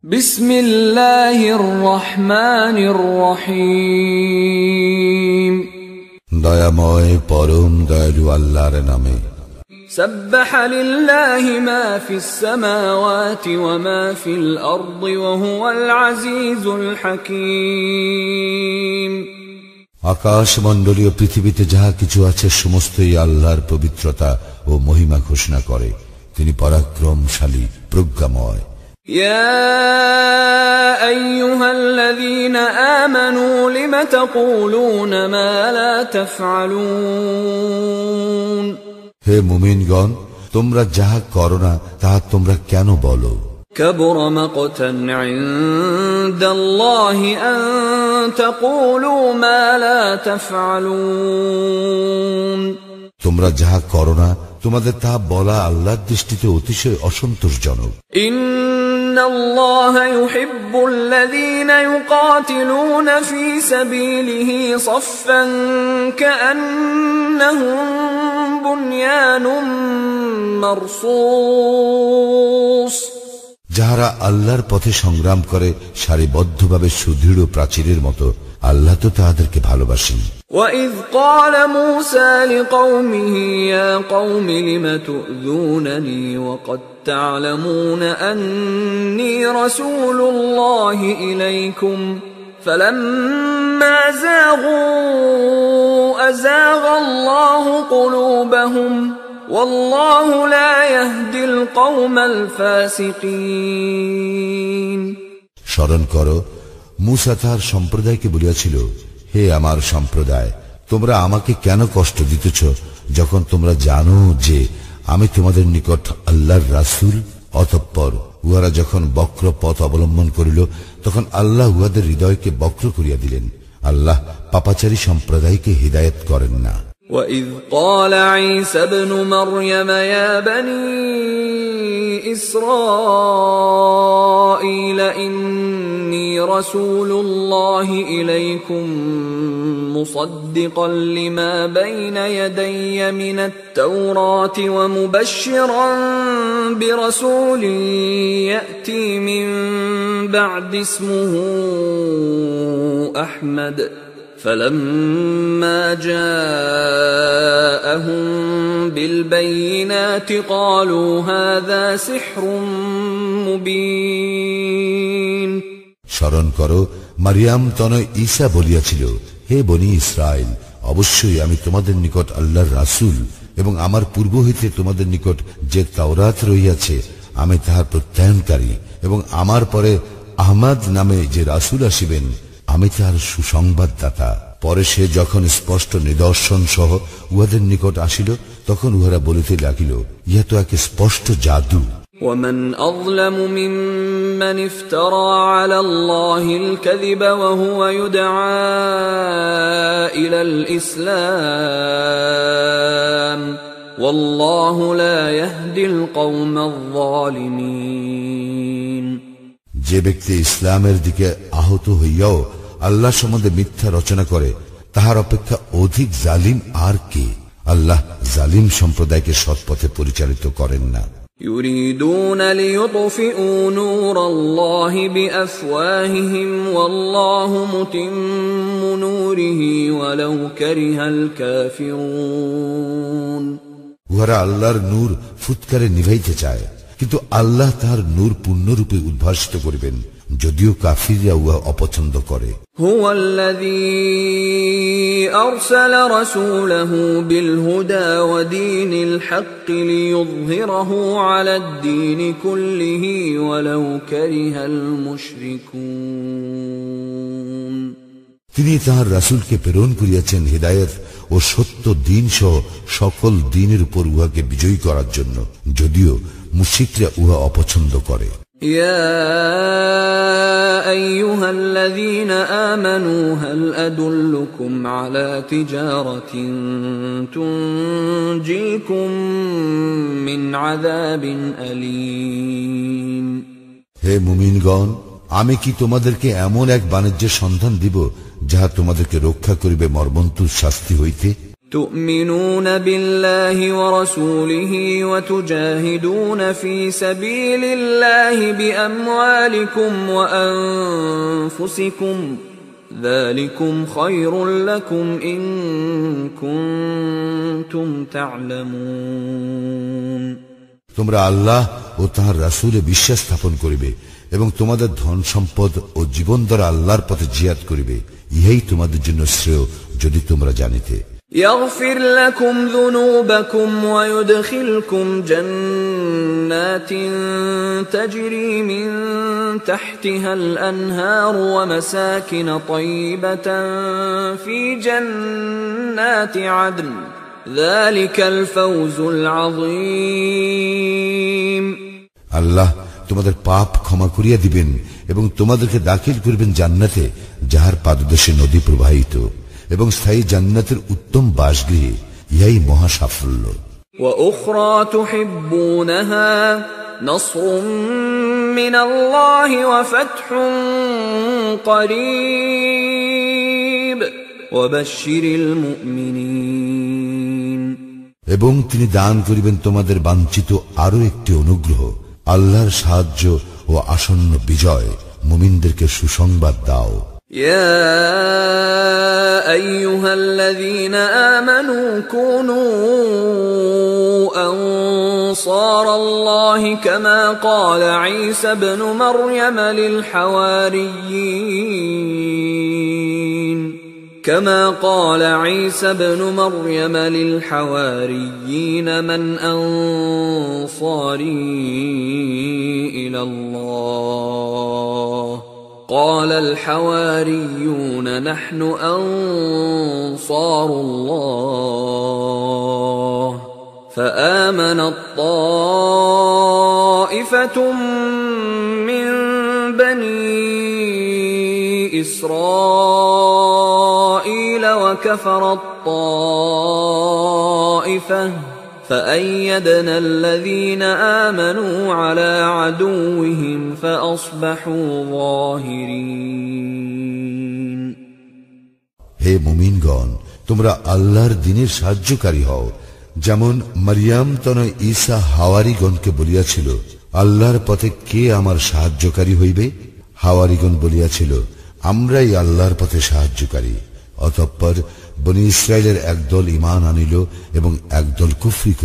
বিসমিল্লাহির রহমানির রহিম। দয়াময় পরম দয়ালু আল্লাহর নামে। সাব্বাহা লিল্লাহি মা ফিস সামাওয়াতি ওয়া মা ফিল আরদি ওয়া হুয়াল আজিজুল হাকীম। আকাশমণ্ডলীয় পৃথিবীতে যাহা কিছু আছে সমস্তই আল্লাহর পবিত্রতা ও মহিমা ঘোষণা করে। তিনি পরাক্রমশালী, প্রজ্ঞাময়। ইয়া আইয়ুহাল্লাযীনা আমানু লিমা তাকুলুনা মা লা তাফআলুন। হে মুমিনগণ, তোমরা যাহা করো না তাহা তোমরা কেন বলো? كبر مقتا عند الله أن تقولوا ما لا تفعلون। তোমরা যাহা করো না তোমাদের তাহা বলা আল্লাহর দৃষ্টিতে অতিশয় অসন্তোষজনক। إن الله يحب الذين يقاتلون في سبيله صفا كأنهم بنيان مرصوص। যাহারা আল্লাহর পথে সংগ্রাম করে সারিবদ্ধভাবে সুদৃঢ় প্রাচীরের মতো, আল্লাহ তো তাহাদেরকে ভালোবাসেন। وَإِذْ قَالَ مُوسَى لِقَوْمِهِ يَا قَوْمِ لِمَ تُؤْذُونَنِي وَقَدْ تَعْلَمُونَ أَنِّي رَسُولُ اللَّهِ إِلَيْكُمْ فَلَمَّا زَاغُوا أَزَاغَ اللَّهُ قُلُوبَهُمْ والله لا يهدي القوم الفاسقين। স্মরণ করো, মূসা তার সম্প্রদায়কে বলিয়াছিল, হে আমার সম্প্রদায়, তোমরা আমাকে কেন কষ্ট দিতেছ যখন তোমরা জানো যে আমি তোমাদের নিকট আল্লাহর রাসূল? অতঃপর উহারা যখন বক্র পথ অবলম্বন করিল তখন আল্লাহ উহাদের হৃদয়কে বক্র করিয়া দিলেন। আল্লাহ পাপাচারী সম্প্রদায়কে হিদায়াত করেন না। وَإِذْ قَالَ عِيسَى ابْنُ مَرْيَمَ يَا بَنِي إِسْرَائِيلَ إِنِّي رَسُولُ اللَّهِ إِلَيْكُمْ مُصَدِّقًا لِمَا بَيْنَ يَدَيَّ مِنَ التَّوْرَاةِ وَمُبَشِّرًا بِرَسُولٍ يَأْتِي مِن بَعْدِ اسْمُهُ أَحْمَدُ فَلَمَّا جَاءَهُم بِالْبَيِّنَاتِ قَالُوا هَذَا سِحْرٌ مُبِينٌ। স্মরণ করো, মারিয়াম তনয় ঈসা বলিয়াছিল, হে বনি ইসরাইল, অবশ্যই আমি তোমাদের নিকট আল্লাহর রাসূল এবং আমার পূর্ব হইতে তোমাদের নিকট যে তাওরাত রহিয়াছে আমি তাহার প্রত্যয়নকারী, এবং আমার পরে আহমদ নামে যে রাসূল আসিবেন আমি তাহার সুসংবাদদাতা। পরে সে যখন স্পষ্ট নিদর্শন সহ উহাদের নিকট আসিল তখন উহারা বলিতে লাগিল, ইহা তো এক স্পষ্ট জাদু। ومن أظلم ممن افترى على الله الكذب وهو يدعى إلى الإسلام والله لا يهدي القوم الظالمين। যে ব্যক্তি ইসলামের দিকে আহত হইয়াও আল্লাহ সম্বন্ধে মিথ্যা রচনা করে তাহার অপেক্ষা অধিক জালিম আর কে? আল্লাহ জালিম সম্প্রদায়কে সৎপথে পরিচালিত করেন না। يريدون ليطفئوا نور الله بأفواههم والله متم نوره ولو كره الكافرون। উহারা আল্লাহর নূর ফুৎকারে নিভাইতে চায়, কিন্তু আল্লাহ তাহার নূর পূর্ণরূপে উদ্ভাসিত করিবেন, যদিও কাফিররা উহা অপছন্দ করে। هو الذي أرسل رسوله بالهدى ودين الحق ليظهره على الدين كله ولو كره المشركون। তিনি তাহার রাসূলকে প্রেরণ করিয়াছেন হিদায়াত ও সত্য দিন সহ সকল দিনের উপর উহাকে বিজয়ী করার জন্য, যদিও মুশরিকরা উহা অপছন্দ করে। يا أيها الذين آمنوا هل أدلكم على تجارة تنجيكم من عذاب أليم। হে মুমিনগণ, আমি কি তোমাদেরকে এমন এক বাণিজ্যের সন্ধান দিব যাহা তোমাদেরকে রক্ষা করিবে মর্মন্তুদ শাস্তি হইতে? تؤمنون بالله ورسوله وتجاهدون في سبيل الله بأموالكم وأنفسكم ذلكم خير لكم إن كنتم تعلمون তোমরা আল্লাহ ও তাঁর রাসূলে বিশ্বাস স্থাপন করিবে এবং তোমাদের ধন সম্পদ ও জীবন দ্বারা আল্লাহর পথে জিহাদ করিবে, ইহাই তোমাদের জন্য শ্রেয় যদি তোমরা জানিতে। يغفر لكم ذنوبكم ويدخلكم جنات تجري من تحتها الأنهار ومساكن طيبة في جنات عدن ذلك الفوز العظيم আল্লাহ তোমাদের পাপ ক্ষমা করিয়া দিবেন এবং তোমাদেরকে দাখিল করবেন জান্নাতে যাহার পাদদেশে নদী প্রবাহিত এবং স্থায়ী জান্নাতের উত্তম বাসগৃহে, ইহাই মহা সাফল্য। وأخرى تحبونها نصر من الله وفتح قريب وبشر المؤمنين এবং তিনি দান করিবেন তোমাদের বাঞ্ছিত আরো একটি অনুগ্রহ, আল্লাহর সাহায্য ও আসন্ন বিজয়। মুমিনদেরকে সুসংবাদ দাও। يا أيها الذين آمنوا كونوا أنصار الله كما قال عيسى ابن مريم للحواريين من أنصاري إلى الله قال الحواريون نحن أنصار الله فآمنت طائفة من بني إسرائيل وكفرت طائفة فأيدنا الذين آمنوا على عدوهم فأصبحوا ظاهرين হে মুমিনগণ, তোমরা আল্লাহর দ্বীনের সাহায্যকারী হও, যেমন মারিয়াম তনয় ঈসা হাওয়ারীগণকে বলিয়াছিল, আল্লাহর পথে কে আমার সাহায্যকারী হইবে? হাওয়ারীগণ বলিয়াছিল, আমরাই আল্লাহর পথে সাহায্যকারী। অতঃপর বনী ইসরাইলের একদল ঈমান আনিল এবং একদল কুফরি করিল।